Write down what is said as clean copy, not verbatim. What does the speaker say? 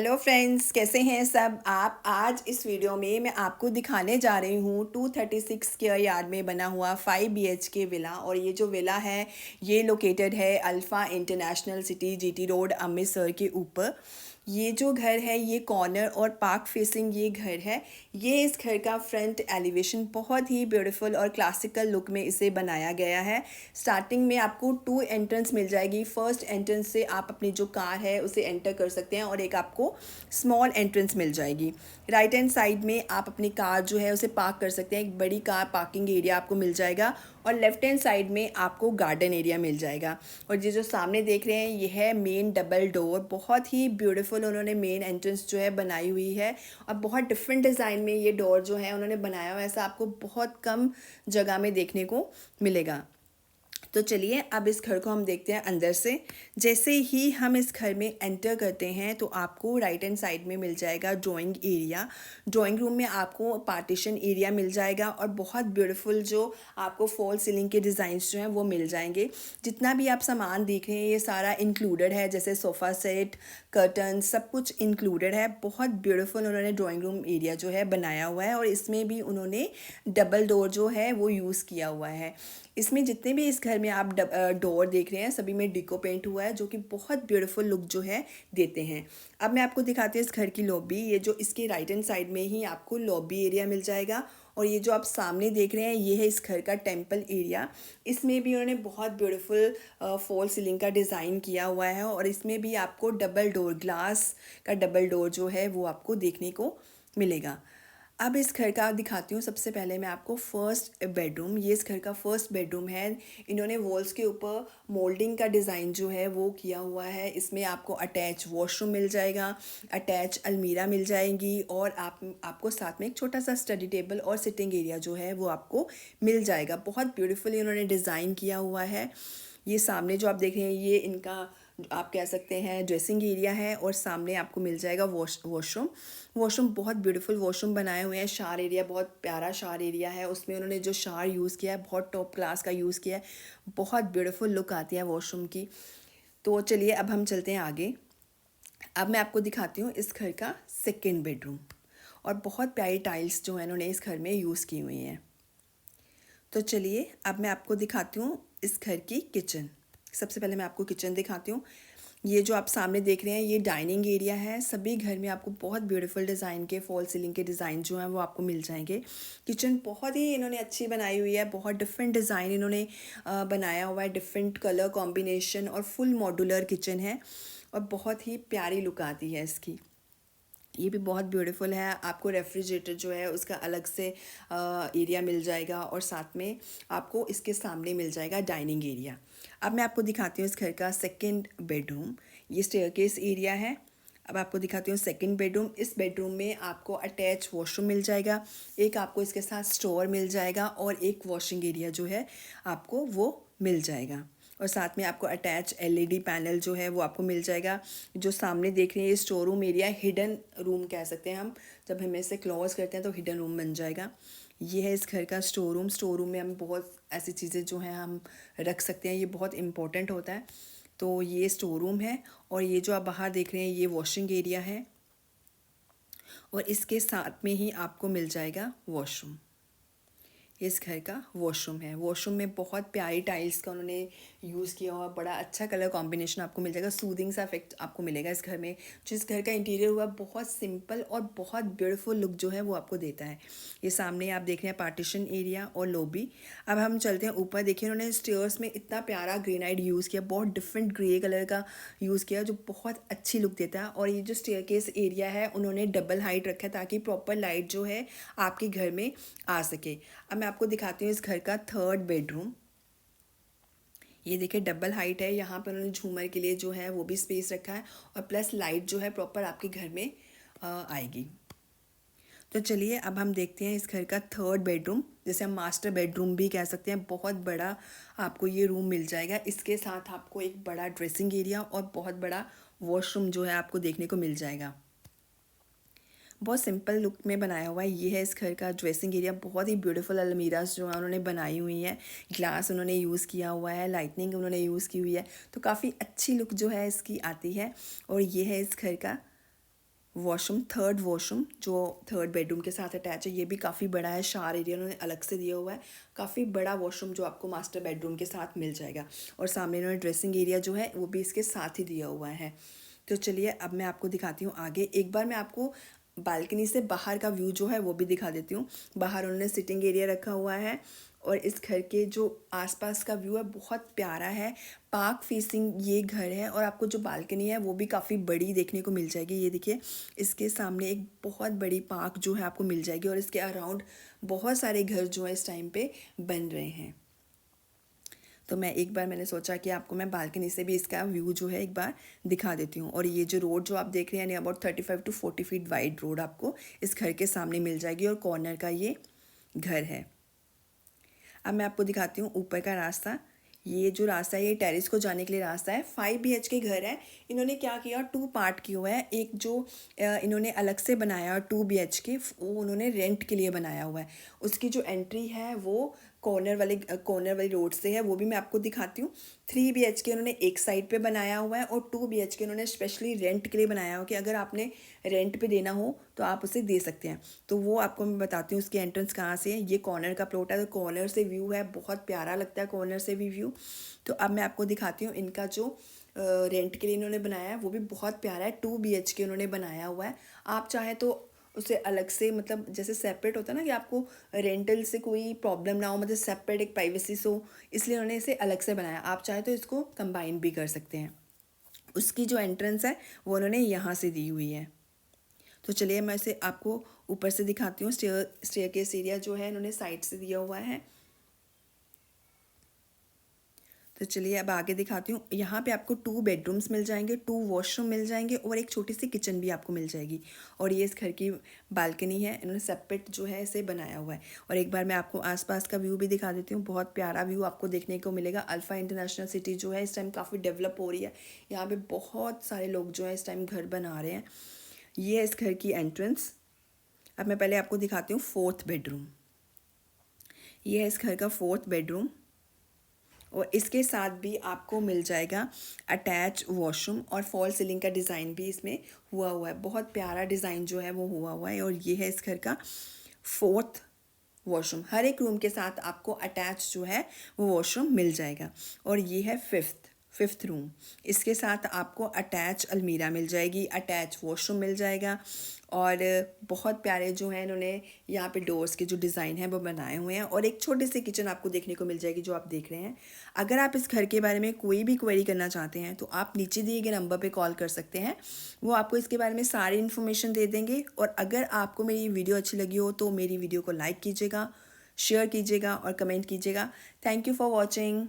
Hello friends, कैसे हैं सब आप। आज इस वीडियो में मैं आपको दिखाने जा रही हूँ 236 स्क्वायर यार्ड में बना हुआ 5 BHK विला। और ये जो विला है ये लोकेटेड है alpha international city GT road Amritsar के ऊपर। ये जो घर है ये कॉर्नर और पार्क फेसिंग ये घर है। ये इस घर का फ्रंट एलिवेशन बहुत ही ब्यूटीफुल और क्लासिकल लुक में इसे बनाया गया है। स्टार्टिंग में आपको 2 एंट्रेंस मिल जाएगी। फर्स्ट एंट्रेंस से आप अपनी जो कार है उसे एंटर कर सकते हैं और एक आपको स्मॉल एंट्रेंस मिल जाएगी। राइट हैंड साइड में आप अपनी कार जो है उसे पार्क कर सकते हैं। एक बड़ी कार पार्किंग एरिया आपको मिल जाएगा और लेफ्ट हैंड साइड में आपको गार्डन एरिया मिल जाएगा। और ये जो सामने देख रहे हैं ये है मेन डबल डोर। बहुत ही ब्यूटीफुल उन्होंने मेन एंट्रेंस जो है बनाई हुई है और बहुत डिफरेंट डिज़ाइन में ये डोर जो है उन्होंने बनाया हुआ है। ऐसा आपको बहुत कम जगह में देखने को मिलेगा। तो चलिए अब इस घर को हम देखते हैं अंदर से। जैसे ही हम इस घर में एंटर करते हैं तो आपको राइट हैंड साइड में मिल जाएगा ड्राइंग एरिया। ड्राइंग रूम में आपको पार्टीशन एरिया मिल जाएगा और बहुत ब्यूटीफुल जो आपको फॉल सीलिंग के डिज़ाइंस जो हैं वो मिल जाएंगे। जितना भी आप सामान देख रहे हैं ये सारा इंक्लूडेड है, जैसे सोफ़ा सेट, कर्टन, सब कुछ इंक्लूडेड है। बहुत ब्यूटीफुल उन्होंने ड्राइंग रूम एरिया जो है बनाया हुआ है और इसमें भी उन्होंने डबल डोर जो है वो यूज़ किया हुआ है। इसमें जितने भी इस घर में आप डोर देख रहे हैं सभी में डिको पेंट हुआ है जो कि बहुत ब्यूटीफुल लुक जो है देते हैं। अब मैं आपको दिखाती हूँ इस घर की लॉबी। ये जो इसके राइट हैंड साइड में ही आपको लॉबी एरिया मिल जाएगा और ये जो आप सामने देख रहे हैं ये है इस घर का टेंपल एरिया। इसमें भी उन्होंने बहुत ब्यूटीफुल फॉल सीलिंग का डिज़ाइन किया हुआ है और इसमें भी आपको डबल डोर, ग्लास का डबल डोर जो है वो आपको देखने को मिलेगा। अब इस घर का दिखाती हूँ। सबसे पहले मैं आपको फर्स्ट बेडरूम, ये इस घर का फर्स्ट बेडरूम है। इन्होंने वॉल्स के ऊपर मोल्डिंग का डिज़ाइन जो है वो किया हुआ है। इसमें आपको अटैच वॉशरूम मिल जाएगा, अटैच अलमीरा मिल जाएंगी और आपको साथ में एक छोटा सा स्टडी टेबल और सिटिंग एरिया जो है वो आपको मिल जाएगा। बहुत ब्यूटीफुली इन्होंने डिज़ाइन किया हुआ है। ये सामने जो आप देख रहे हैं ये इनका आप कह सकते हैं ड्रेसिंग एरिया है और सामने आपको मिल जाएगा वॉशरूम। वॉशरूम बहुत ब्यूटीफुल वॉशरूम बनाए हुए हैं। शावर एरिया बहुत प्यारा शावर एरिया है। उसमें उन्होंने जो शावर यूज़ किया है बहुत टॉप क्लास का यूज़ किया है। बहुत ब्यूटीफुल लुक आती है वॉशरूम की। तो चलिए अब हम चलते हैं आगे। अब मैं आपको दिखाती हूँ इस घर का सेकेंड बेडरूम। और बहुत प्यारी टाइल्स जो है इन्होंने इस घर में यूज़ की हुई हैं। तो चलिए अब मैं आपको दिखाती हूँ इस घर की किचन। सबसे पहले मैं आपको किचन दिखाती हूँ। ये जो आप सामने देख रहे हैं ये डाइनिंग एरिया है। सभी घर में आपको बहुत ब्यूटीफुल डिज़ाइन के फॉल सीलिंग के डिज़ाइन जो हैं वो आपको मिल जाएंगे। किचन बहुत ही इन्होंने अच्छी बनाई हुई है। बहुत डिफरेंट डिज़ाइन इन्होंने बनाया हुआ है, डिफरेंट कलर कॉम्बिनेशन और फुल मॉड्यूलर किचन है और बहुत ही प्यारी लुक आती है इसकी। ये भी बहुत ब्यूटीफुल है। आपको रेफ्रिजरेटर जो है उसका अलग से एरिया मिल जाएगा और साथ में आपको इसके सामने मिल जाएगा डाइनिंग एरिया। अब मैं आपको दिखाती हूँ इस घर का सेकंड बेडरूम। ये स्टेयरकेस एरिया है। अब आपको दिखाती हूँ सेकंड बेडरूम। इस बेडरूम में आपको अटैच वॉशरूम मिल जाएगा, एक आपको इसके साथ स्टोर मिल जाएगा और एक वॉशिंग एरिया जो है आपको वो मिल जाएगा और साथ में आपको अटैच एलईडी पैनल जो है वो आपको मिल जाएगा। जो सामने देख रहे हैं ये store room area, hidden room कह सकते हैं हम। जब हम इसे क्लोज करते हैं तो हिडन रूम बन जाएगा। ये है इस घर का स्टोर रूम। स्टोर रूम में हम बहुत ऐसी चीज़ें जो हैं हम रख सकते हैं, ये बहुत इंपॉर्टेंट होता है। तो ये स्टोर रूम है और ये जो आप बाहर देख रहे हैं ये वॉशिंग एरिया है और इसके साथ में ही आपको मिल जाएगा वॉशरूम। इस घर का वॉशरूम है। वॉशरूम में बहुत प्यारी टाइल्स का उन्होंने यूज़ किया हुआ, बड़ा अच्छा कलर कॉम्बिनेशन आपको मिल जाएगा। सूदिंग सा इफेक्ट आपको मिलेगा इस घर में। जिस घर का इंटीरियर हुआ बहुत सिंपल और बहुत ब्यूटीफुल लुक जो है वो आपको देता है। ये सामने आप देख रहे हैं पार्टीशन एरिया और लॉबी। अब हम चलते हैं ऊपर। देखिए उन्होंने स्टेयर्स में इतना प्यारा ग्रेनाइट यूज़ किया, बहुत डिफरेंट ग्रे कलर का यूज़ किया जो बहुत अच्छी लुक देता है। और ये जो स्टेयरकेस एरिया है उन्होंने डबल हाइट रखा है ताकि प्रॉपर लाइट जो है आपके घर में आ सके। अब मैं आपको दिखाती हूँ इस घर का थर्ड बेडरूम। ये देखिए डबल हाइट है। यहाँ पर उन्होंने झूमर के लिए जो है वो भी स्पेस रखा है और प्लस लाइट जो है प्रॉपर आपके घर में आएगी। तो चलिए अब हम देखते हैं इस घर का थर्ड बेडरूम, जैसे हम मास्टर बेडरूम भी कह सकते हैं। बहुत बड़ा आपको ये रूम मिल जाएगा। इसके साथ आपको एक बड़ा ड्रेसिंग एरिया और बहुत बड़ा वॉशरूम जो है आपको देखने को मिल जाएगा। बहुत सिंपल लुक में बनाया हुआ है। ये है इस घर का ड्रेसिंग एरिया। बहुत ही ब्यूटीफुल अलमीराज जो है उन्होंने बनाई हुई है। ग्लास उन्होंने यूज़ किया हुआ है, लाइटनिंग उन्होंने यूज़ की हुई है। तो काफ़ी अच्छी लुक जो है इसकी आती है। और ये है इस घर का वॉशरूम, थर्ड वॉशरूम जो थर्ड बेडरूम के साथ अटैच है, ये भी काफ़ी बड़ा है। शावर एरिया उन्होंने अलग से दिया हुआ है। काफ़ी बड़ा वॉशरूम जो आपको मास्टर बेडरूम के साथ मिल जाएगा। और सामने इन्होंने ड्रेसिंग एरिया जो है वो भी इसके साथ ही दिया हुआ है। तो चलिए अब मैं आपको दिखाती हूँ आगे। एक बार मैं आपको बालकनी से बाहर का व्यू जो है वो भी दिखा देती हूँ। बाहर उन्होंने सिटिंग एरिया रखा हुआ है और इस घर के जो आसपास का व्यू है बहुत प्यारा है। पार्क फेसिंग ये घर है और आपको जो बालकनी है वो भी काफ़ी बड़ी देखने को मिल जाएगी। ये देखिए, इसके सामने एक बहुत बड़ी पार्क जो है आपको मिल जाएगी और इसके अराउंड बहुत सारे घर जो है इस टाइम पे बन रहे हैं। तो मैंने सोचा कि आपको मैं बालकनी से भी इसका व्यू जो है एक बार दिखा देती हूँ। और ये जो रोड जो आप देख रहे हैं, यानी about 35 to 40 feet wide road आपको इस घर के सामने मिल जाएगी और कॉर्नर का ये घर है। अब मैं आपको दिखाती हूँ ऊपर का रास्ता। ये जो रास्ता है ये टेरेस को जाने के लिए रास्ता है। 5 BHK घर है। इन्होंने क्या किया, 2 पार्ट किया हुआ है। एक जो इन्होंने अलग से बनाया 2 BHK, वो उन्होंने रेंट के लिए बनाया हुआ है। उसकी जो एंट्री है वो कॉर्नर वाली रोड से है, वो भी मैं आपको दिखाती हूँ। 3 BHK उन्होंने एक साइड पे बनाया हुआ है और 2 BHK उन्होंने स्पेशली रेंट के लिए बनाया हुआ कि अगर आपने रेंट पे देना हो तो आप उसे दे सकते हैं। तो वो आपको मैं बताती हूँ उसकी एंट्रेंस कहाँ से है। ये कॉर्नर का प्लॉट है, तो कॉर्नर से व्यू है, बहुत प्यारा लगता है कॉर्नर से भी व्यू। तो अब मैं आपको दिखाती हूँ इनका जो रेंट के लिए इन्होंने बनाया है वो भी बहुत प्यारा है। 2 BHK उन्होंने बनाया हुआ है। आप चाहें तो उसे अलग से, मतलब जैसे सेपरेट होता है ना कि आपको रेंटल से कोई प्रॉब्लम ना हो, मतलब सेपरेट एक प्राइवेसी हो, इसलिए उन्होंने इसे अलग से बनाया। आप चाहें तो इसको कंबाइन भी कर सकते हैं। उसकी जो एंट्रेंस है वो उन्होंने यहाँ से दी हुई है। तो चलिए मैं इसे आपको ऊपर से दिखाती हूँ। स्टेयरकेस एरिया जो है इन्होंने साइड से दिया हुआ है। तो चलिए अब आगे दिखाती हूँ। यहाँ पे आपको 2 बेडरूम्स मिल जाएंगे, 2 वॉशरूम मिल जाएंगे और एक छोटी सी किचन भी आपको मिल जाएगी। और ये इस घर की बालकनी है, इन्होंने सेपरेट जो है इसे बनाया हुआ है। और एक बार मैं आपको आसपास का व्यू भी दिखा देती हूँ। बहुत प्यारा व्यू आपको देखने को मिलेगा। अल्फ़ा इंटरनेशनल सिटी जो है इस टाइम काफ़ी डेवलप हो रही है। यहाँ पे बहुत सारे लोग जो है इस टाइम घर बना रहे हैं। ये है इस घर की एंट्रेंस। अब मैं पहले आपको दिखाती हूँ 4th बेडरूम। ये है इस घर का 4th बेडरूम और इसके साथ भी आपको मिल जाएगा अटैच वॉशरूम और फॉल सीलिंग का डिज़ाइन भी इसमें हुआ है। बहुत प्यारा डिज़ाइन जो है वो हुआ है। और ये है इस घर का 4th वॉशरूम। हर एक रूम के साथ आपको अटैच जो है वो वॉशरूम मिल जाएगा। और ये है फिफ्थ रूम। इसके साथ आपको अटैच अलमीरा मिल जाएगी, अटैच वॉशरूम मिल जाएगा। और बहुत प्यारे जो हैं इन्होंने यहाँ पे डोर्स के जो डिज़ाइन है वो बनाए हुए हैं। और एक छोटी सी किचन आपको देखने को मिल जाएगी जो आप देख रहे हैं। अगर आप इस घर के बारे में कोई भी क्वेरी करना चाहते हैं तो आप नीचे दिए गए नंबर पे कॉल कर सकते हैं। वो आपको इसके बारे में सारी इन्फॉर्मेशन दे देंगे। और अगर आपको मेरी वीडियो अच्छी लगी हो तो मेरी वीडियो को लाइक कीजिएगा, शेयर कीजिएगा और कमेंट कीजिएगा। Thank you for watching.